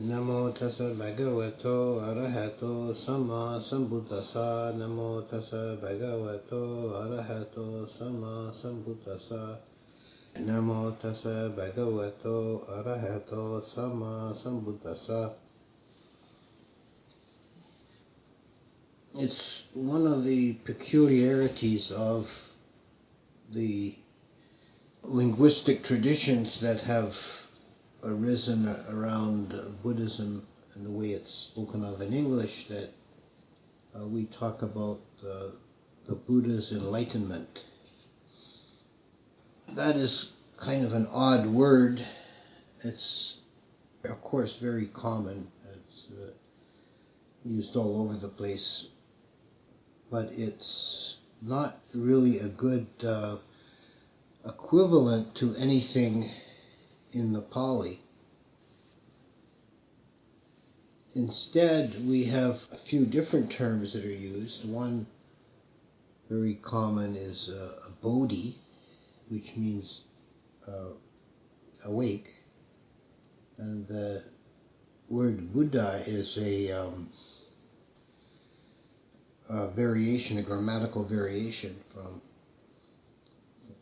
Namo tassa bhagavato arahato samma sambuddhassa. Namo tassa bhagavato arahato samma sambuddhassa. Namo tassa bhagavato arahato samma sambuddhassa. It's one of the peculiarities of the linguistic traditions that have arisen around Buddhism and the way it's spoken of in English, that we talk about the Buddha's enlightenment. That is kind of an odd word. It's, of course, very common. It's used all over the place, but it's not really a good equivalent to anything in the Pali. Instead, we have a few different terms that are used. One very common is a bodhi, which means awake. And the word Buddha is a variation, a grammatical variation from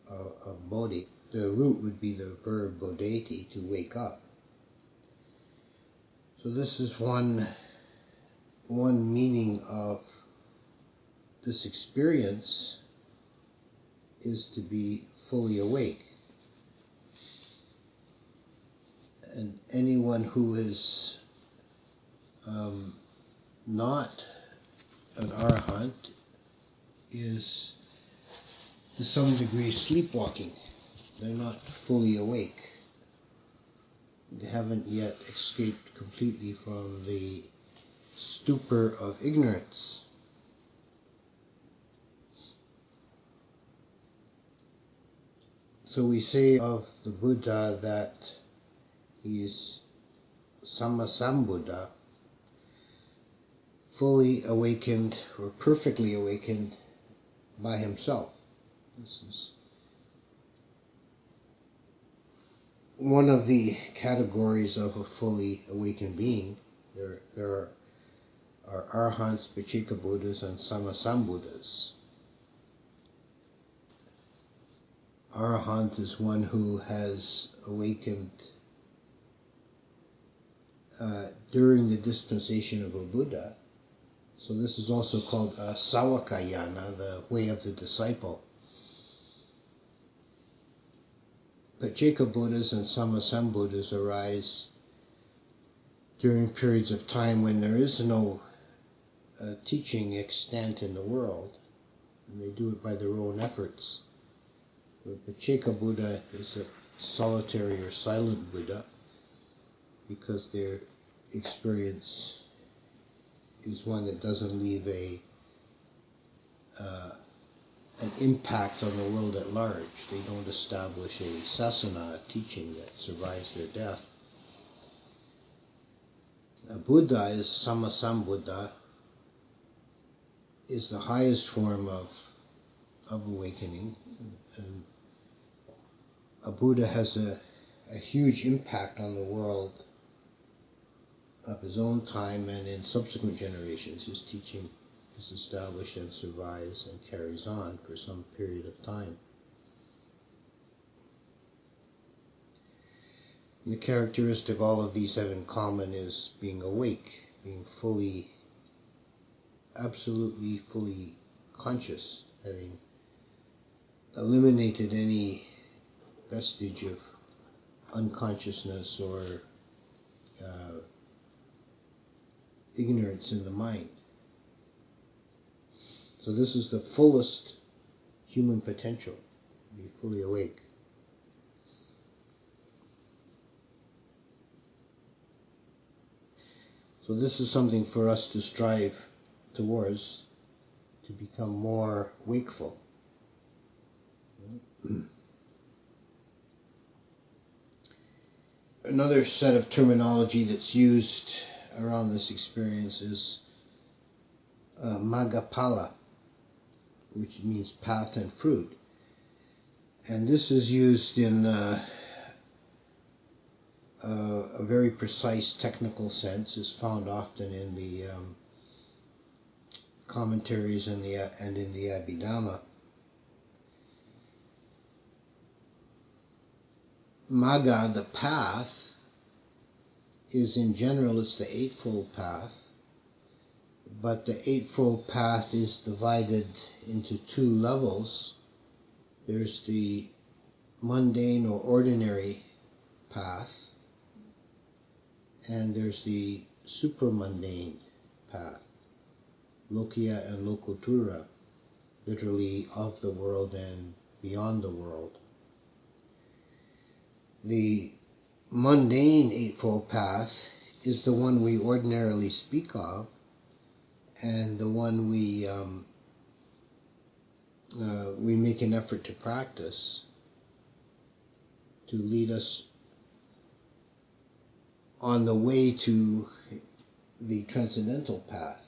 of bodhi. The root would be the verb bodheti, to wake up. So this is one meaning of this experience, is to be fully awake. And anyone who is not an arahant is to some degree sleepwalking. They're not fully awake. They haven't yet escaped completely from the stupor of ignorance. So we say of the Buddha that he is Sammasambuddha, fully awakened or perfectly awakened by himself. This is one of the categories of a fully awakened being. There are Arahants, Pacceka Buddhas, and Sammasambuddhas. Arahant is one who has awakened during the dispensation of a Buddha. So this is also called Sawakayana, the way of the disciple. Pacceka Buddhas and Sammasambuddhas arise during periods of time when there is no teaching extant in the world, and they do it by their own efforts. The Pacceka Buddha is a solitary or silent Buddha, because their experience is one that doesn't leave an impact on the world at large. They don't establish a sasana, a teaching that survives their death. A Buddha is Sammasambuddha, is the highest form of awakening. And a Buddha has a huge impact on the world of his own time and in subsequent generations. His teaching is established and survives and carries on for some period of time. And the characteristic all of these have in common is being awake, being fully, absolutely fully conscious, having eliminated any vestige of unconsciousness or ignorance in the mind. So this is the fullest human potential, to be fully awake. So this is something for us to strive towards, to become more wakeful. Another set of terminology that's used around this experience is Maggapala, which means path and fruit. And this is used in a very precise technical sense is found often in the commentaries and in the Abhidhamma. Magga, the path, is in general, it's the Eightfold Path, but the Eightfold Path is divided into two levels. There's the mundane or ordinary path, and there's the supramundane path, Lokiya and Lokutura, literally of the world and beyond the world. The mundane Eightfold Path is the one we ordinarily speak of, and the one we make an effort to practice to lead us on the way to the transcendental path.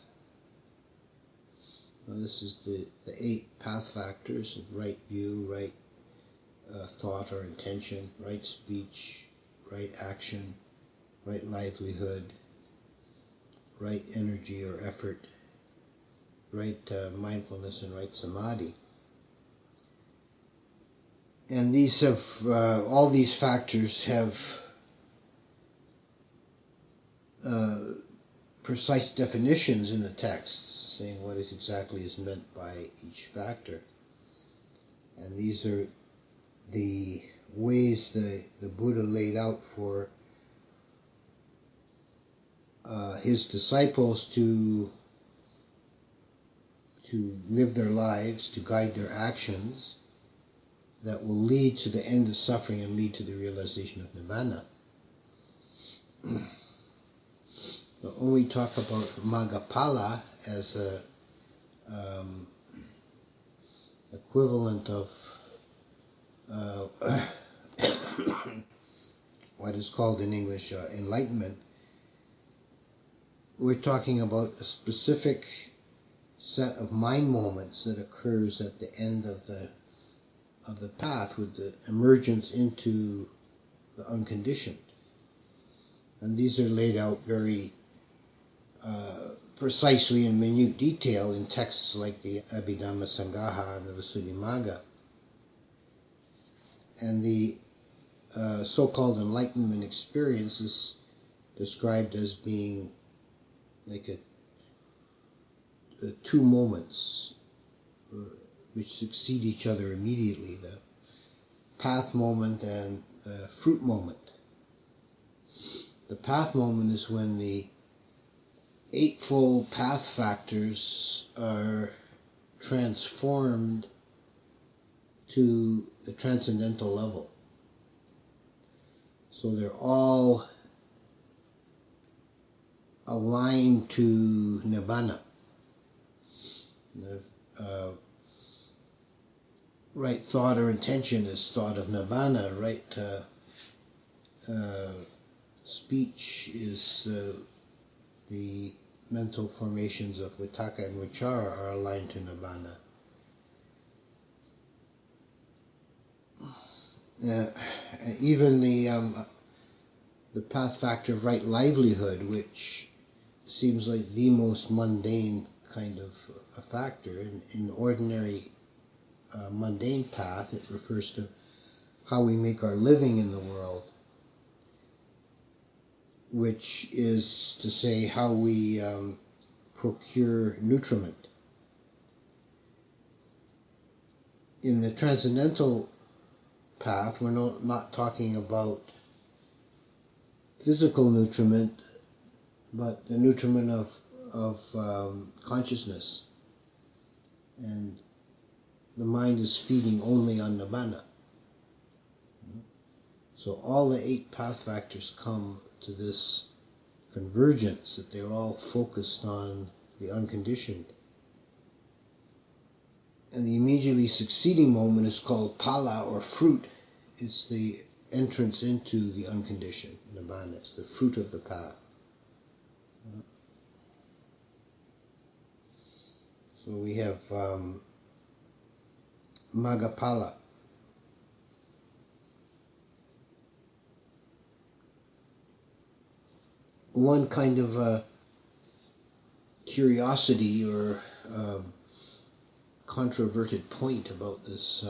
Now, this is the 8 path factors: right view, right thought or intention, right speech, right action, right livelihood, right energy or effort, right mindfulness, and right samadhi. And these have all these factors have precise definitions in the text, saying what exactly is meant by each factor. And these are the ways the Buddha laid out for his disciples to live their lives, to guide their actions, that will lead to the end of suffering and lead to the realization of Nibbana. But when we talk about Maggapala as a equivalent of what is called in English enlightenment, we're talking about a specific set of mind moments that occurs at the end of the path, with the emergence into the unconditioned. And these are laid out very precisely in minute detail in texts like the Abhidhamma Sangaha and the Visuddhimagga. And the so-called enlightenment experience is described as being like two moments which succeed each other immediately: the path moment and the fruit moment. The path moment is when the eightfold path factors are transformed to the transcendental level. So they're all aligned to Nibbana. The right thought or intention is thought of Nibbana. Right speech is the mental formations of Vitakka and Vichara are aligned to Nibbana. Even the path factor of right livelihood, which seems like the most mundane kind of a factor. In ordinary mundane path, it refers to how we make our living in the world, which is to say how we procure nutriment. In the transcendental path, we're not talking about physical nutriment, but the nutriment of consciousness. And the mind is feeding only on Nibbana. So all the 8 path factors come to this convergence, that they're all focused on the unconditioned. And the immediately succeeding moment is called pala, or fruit. It's the entrance into the unconditioned, Nibbana. It's the fruit of the path. So we have Maggapala. one kind of curiosity or controverted point about this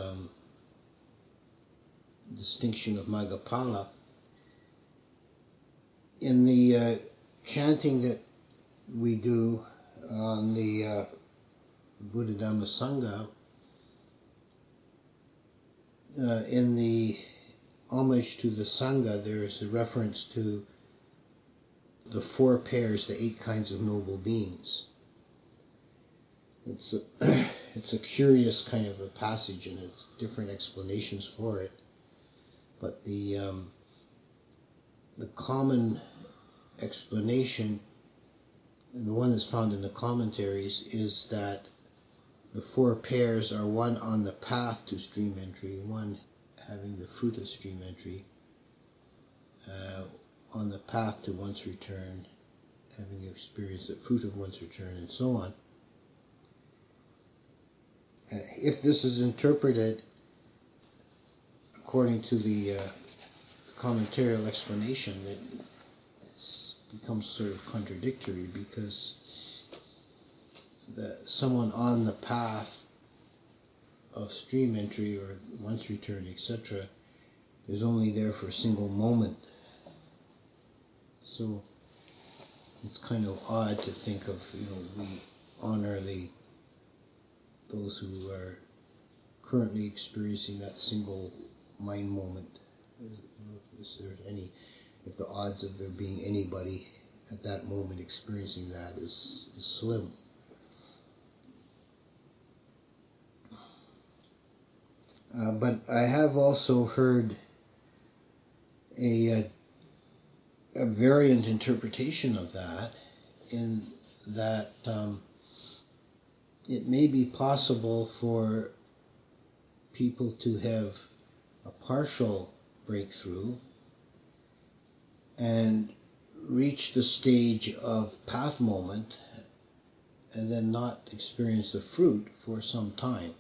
distinction of Maggapala. In the chanting that we do on the Punnadhammo Sangha, in the homage to the Sangha, there is a reference to the four pairs, the 8 kinds of noble beings. It's a curious kind of a passage, and it's different explanations for it. But the common explanation, and the one that's found in the commentaries, is that the 4 pairs are one on the path to stream entry, one having the fruit of stream entry, on the path to one's return, having experienced the fruit of one's return, and so on. If this is interpreted according to the commentarial explanation, it becomes sort of contradictory, because someone on the path of stream entry or one's return, etc., is only there for a single moment. So it's kind of odd to think of, we honor those who are currently experiencing that single mind moment. If the odds of there being anybody at that moment experiencing that is slim. But I have also heard a variant interpretation of that, in that it may be possible for people to have a partial breakthrough and reach the stage of path moment and then not experience the fruit for some time.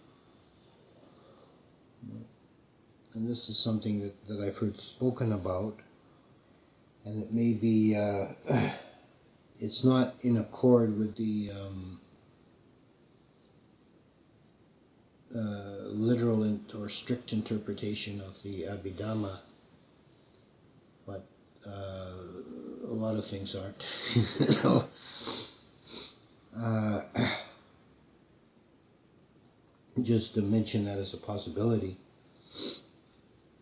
And this is something that I've heard spoken about, and it may be, it's not in accord with the literal or strict interpretation of the Abhidhamma, but a lot of things aren't. So, just to mention that as a possibility.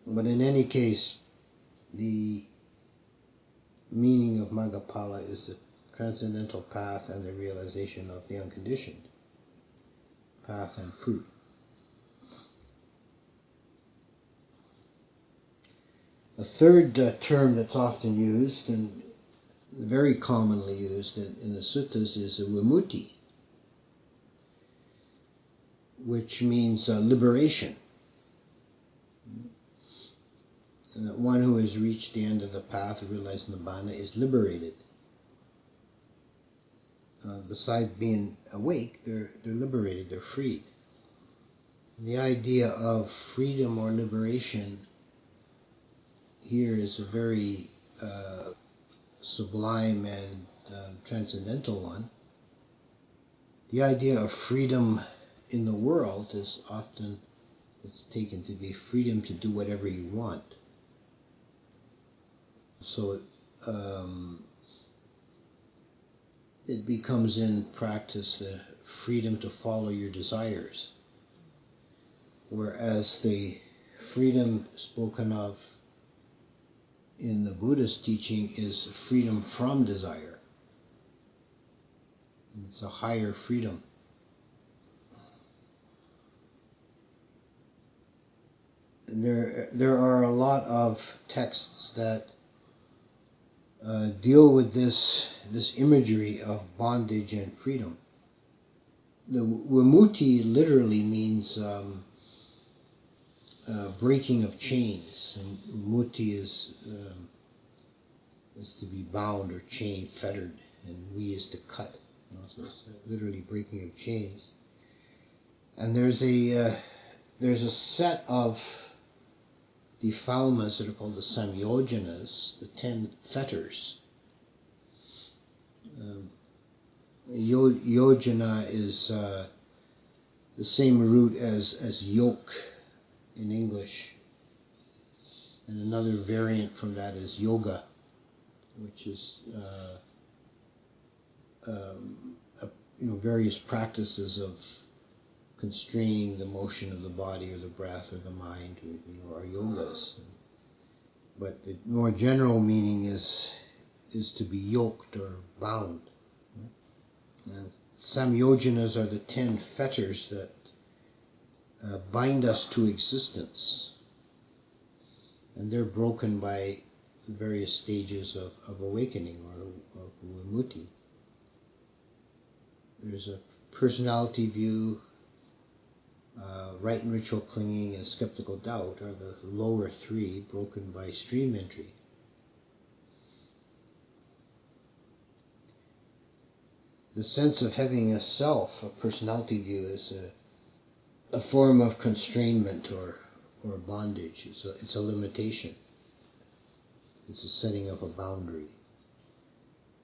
But in any case, the meaning of Maggapala is the transcendental path and the realization of the unconditioned path and fruit. A third term that's often used, and very commonly used in the suttas, is a vimutti, which means liberation. And that one who has reached the end of the path, realized Nibbana, is liberated. Besides being awake, they're liberated, they're freed. The idea of freedom or liberation here is a very sublime and transcendental one. The idea of freedom in the world is often, it's taken to be freedom to do whatever you want. So it becomes in practice the freedom to follow your desires, whereas the freedom spoken of in the Buddhist teaching is freedom from desire. It's a higher freedom. There are a lot of texts that deal with this imagery of bondage and freedom. The vimutti literally means breaking of chains, and vimutti is to be bound or chained, fettered, and vi is to cut. So it's literally breaking of chains. And there's a set of defilements that are called the samyojanas, the 10 fetters, Um, Yojana is the same root as yoke in English. And another variant from that is yoga, which is various practices of constraining the motion of the body or the breath or the mind, are yogas. But the more general meaning is to be yoked or bound. And samyojanas are the 10 fetters that bind us to existence. And they're broken by various stages of awakening or of vimutti. There's a personality view, right and ritual clinging, and skeptical doubt are the lower 3, broken by stream entry. The sense of having a self, a personality view, is a form of constrainment or bondage. It's a limitation. It's a setting of a boundary.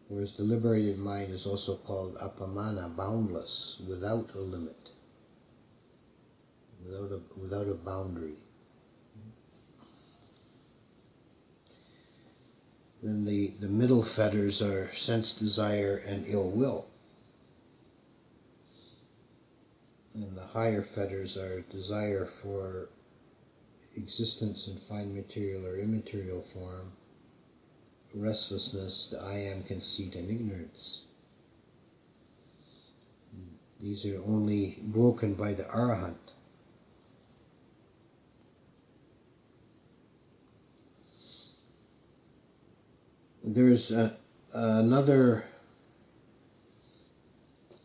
Whereas the liberated mind is also called apamana, boundless, without a limit, without a boundary. Then the middle fetters are sense desire and ill will. And the higher fetters are desire for existence in fine material or immaterial form, restlessness, the I am conceit, and ignorance. These are only broken by the Arahant. There's another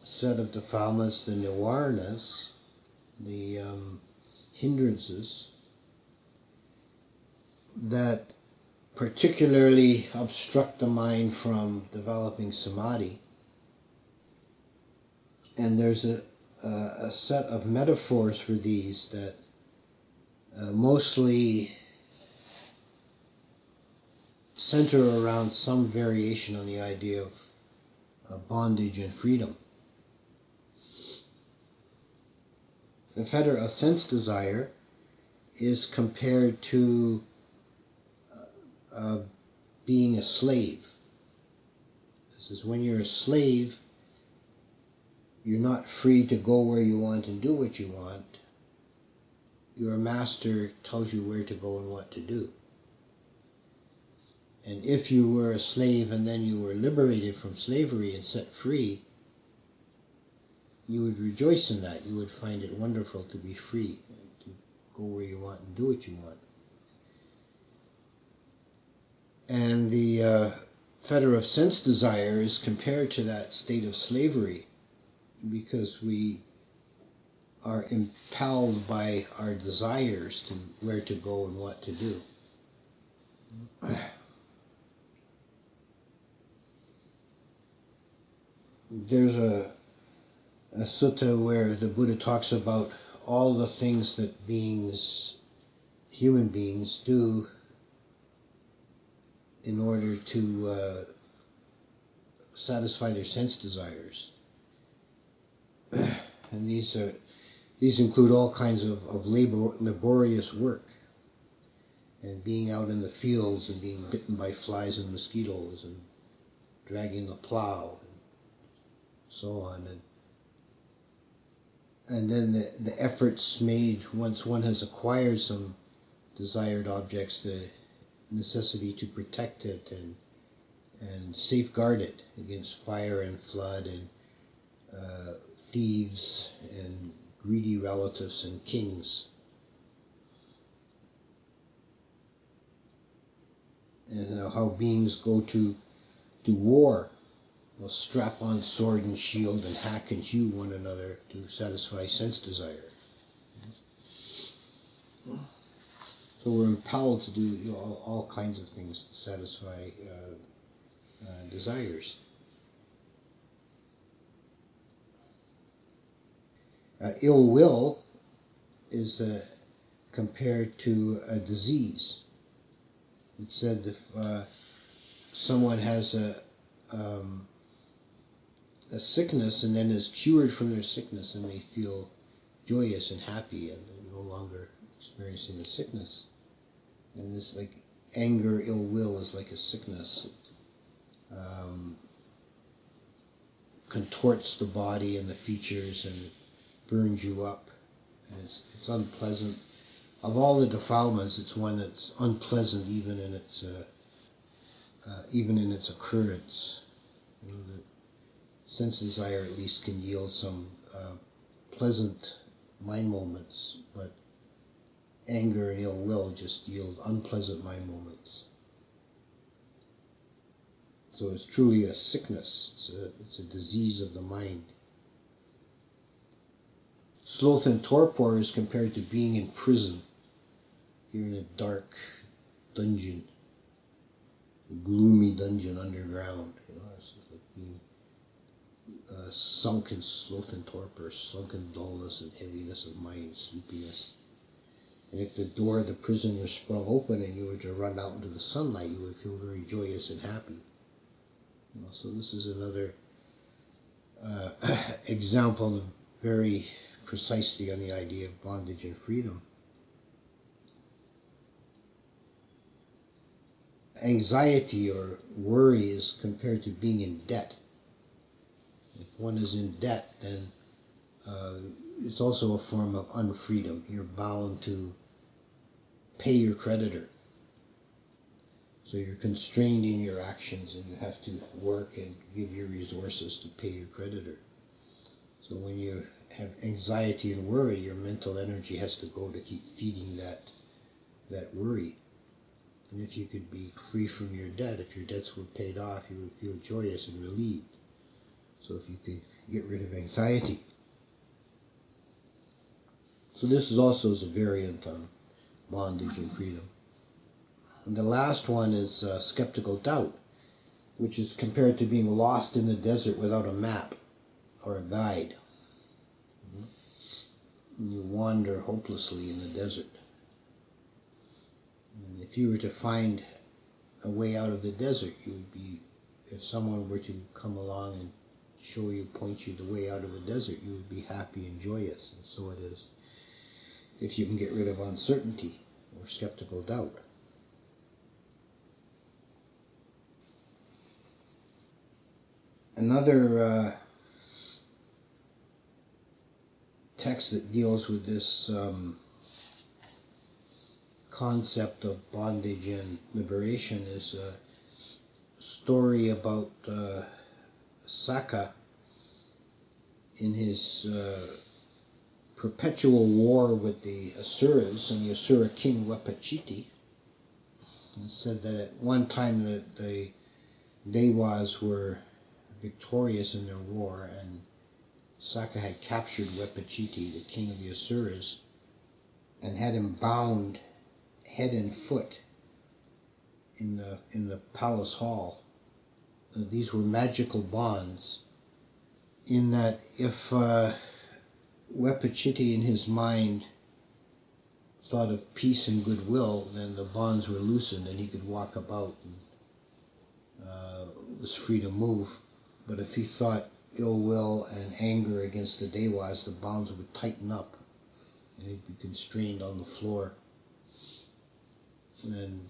set of defilements, the niwaranas, the hindrances, that particularly obstruct the mind from developing samadhi. And there's a set of metaphors for these that mostly center around some variation on the idea of bondage and freedom. The fetter of sense desire is compared to being a slave. This is when you're a slave, you're not free to go where you want and do what you want. Your master tells you where to go and what to do. And if you were a slave and then you were liberated from slavery and set free, you would rejoice in that. You would find it wonderful to be free, to go where you want and do what you want. And the fetter of sense desire is compared to that state of slavery, because we are impelled by our desires to where to go and what to do. There's a sutta where the Buddha talks about all the things that human beings do in order to satisfy their sense desires. And these include all kinds of laborious work, and being out in the fields and being bitten by flies and mosquitoes and dragging the plow and so on. And then the efforts made once one has acquired some desired objects, the necessity to protect it and safeguard it against fire and flood and thieves and greedy relatives and kings. And how beings go to war. They'll strap on sword and shield and hack and hew one another to satisfy sense desire. So we're impelled to do all kinds of things to satisfy desires. Ill will is compared to a disease. It said if someone has a sickness and then is cured from their sickness, and they feel joyous and happy, and they're no longer experiencing the sickness. And this, like, anger, ill will is like a sickness. It contorts the body and the features, and it burns you up, and it's unpleasant. Of all the defilements, it's one that's unpleasant even in its occurrence. You know, the sense desire at least can yield some pleasant mind moments, but anger and ill will just yield unpleasant mind moments. So it's truly a sickness. It's a disease of the mind. Sloth and torpor is compared to being in prison. You're in a dark dungeon, a gloomy dungeon underground. You know, it's like being sunk in sloth and torpor, sunk in dullness and heaviness of mind, sleepiness. And if the door of the prison was sprung open and you were to run out into the sunlight, you would feel very joyous and happy. You know, so this is another example very precisely on the idea of bondage and freedom. Anxiety or worry is compared to being in debt. If one is in debt, then it's also a form of unfreedom. You're bound to pay your creditor. So you're constrained in your actions, and you have to work and give your resources to pay your creditor. So when you have anxiety and worry, your mental energy has to go to keep feeding that worry. And if you could be free from your debt, if your debts were paid off, you would feel joyous and relieved. So if you could get rid of anxiety. So this is also a variant on bondage and freedom. And the last one is skeptical doubt, which is compared to being lost in the desert without a map or a guide. And you wander hopelessly in the desert. And if you were to find a way out of the desert, you would be, if someone were to come along and show you, point you the way out of the desert, you would be happy and joyous. And so it is if you can get rid of uncertainty or skeptical doubt. Another text that deals with this concept of bondage and liberation is a story about Saka in his perpetual war with the Asuras and the Asura king Wapachiti. It said that at one time the Devas were victorious in their war, and Saka had captured Wapachiti, the king of the Asuras, and had him bound head and foot in the palace hall. These were magical bonds, in that if Wapachiti in his mind thought of peace and goodwill, then the bonds were loosened and he could walk about and was free to move. But if he thought ill will and anger against the Devas, the bonds would tighten up and he'd be constrained on the floor. And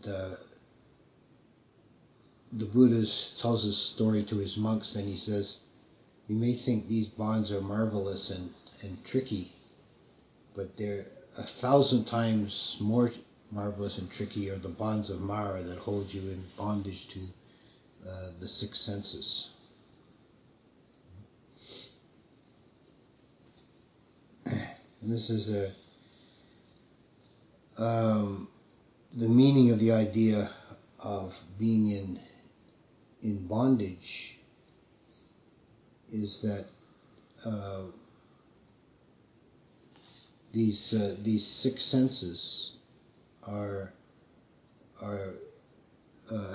the Buddha tells this story to his monks, and he says, "You may think these bonds are marvelous and tricky, but they're 1,000 times more marvelous and tricky are the bonds of Mara that hold you in bondage to the six senses." And this is the meaning of the idea of being in bondage is that these six senses are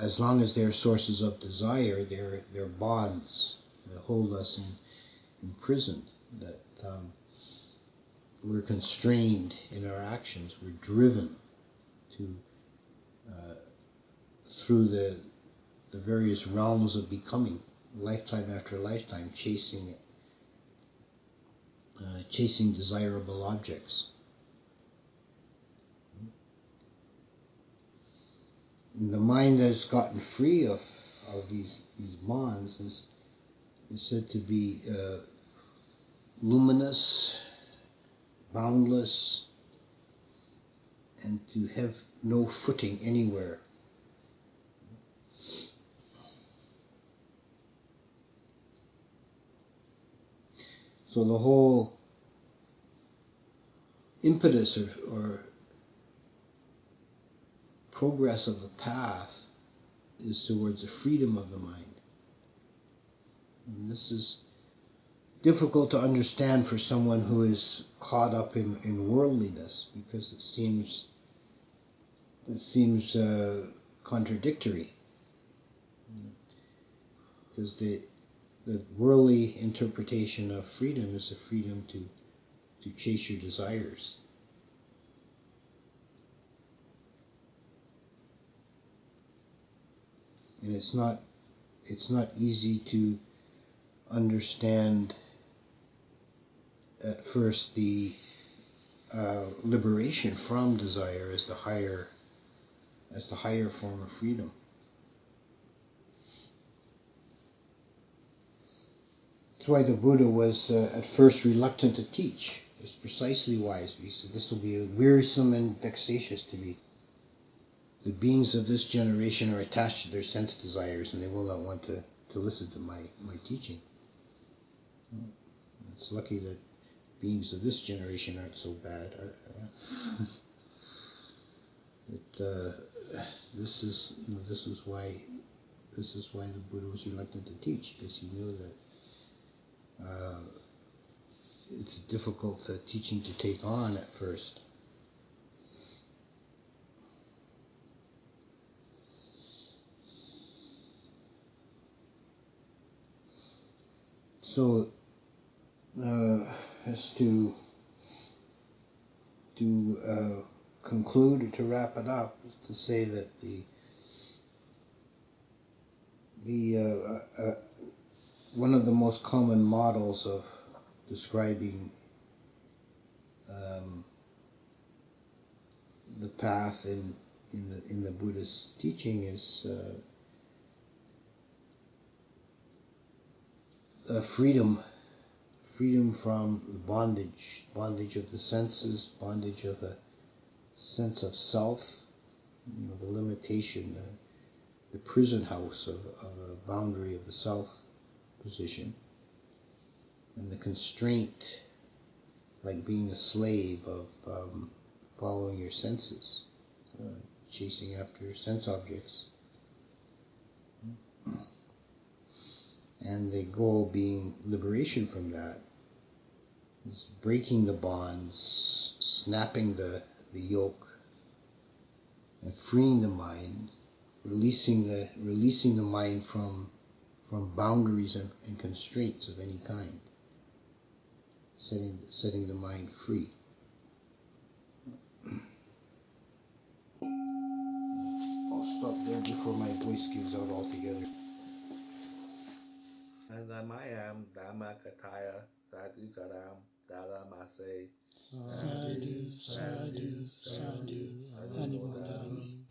as long as they're sources of desire, they're bonds that hold us imprisoned. That we're constrained in our actions. We're driven to through the various realms of becoming. lifetime after lifetime, chasing desirable objects. And the mind that's gotten free of these bonds is said to be luminous, boundless, and to have no footing anywhere. So the whole impetus or progress of the path is towards the freedom of the mind. And this is difficult to understand for someone who is caught up in worldliness, because it seems contradictory. Because the worldly interpretation of freedom is the freedom to chase your desires. And it's not easy to understand at first the liberation from desire as the higher form of freedom. That's why the Buddha was at first reluctant to teach. It's precisely why he said this will be wearisome and vexatious to me. The beings of this generation are attached to their sense desires, and they will not want to listen to my teaching. It's lucky that beings of this generation aren't so bad. This is why the Buddha was reluctant to teach, because he knew that it's difficult teaching to take on at first. So, as to conclude or to wrap it up, is to say that one of the most common models of describing the path in the Buddhist teaching is freedom from the bondage of the senses, bondage of a sense of self, the limitation, the prison house of a boundary of the self position, and the constraint, like being a slave of following your senses, chasing after sense objects, and the goal being liberation from that, is breaking the bonds, snapping the yoke, and freeing the mind, releasing the mind from boundaries and constraints of any kind, setting the mind free. I'll stop there before my voice gives out altogether. Anamayam Dhammakataya Sadhu Karam Dharamase Sadhu, sadhu, sadhu, anumodami.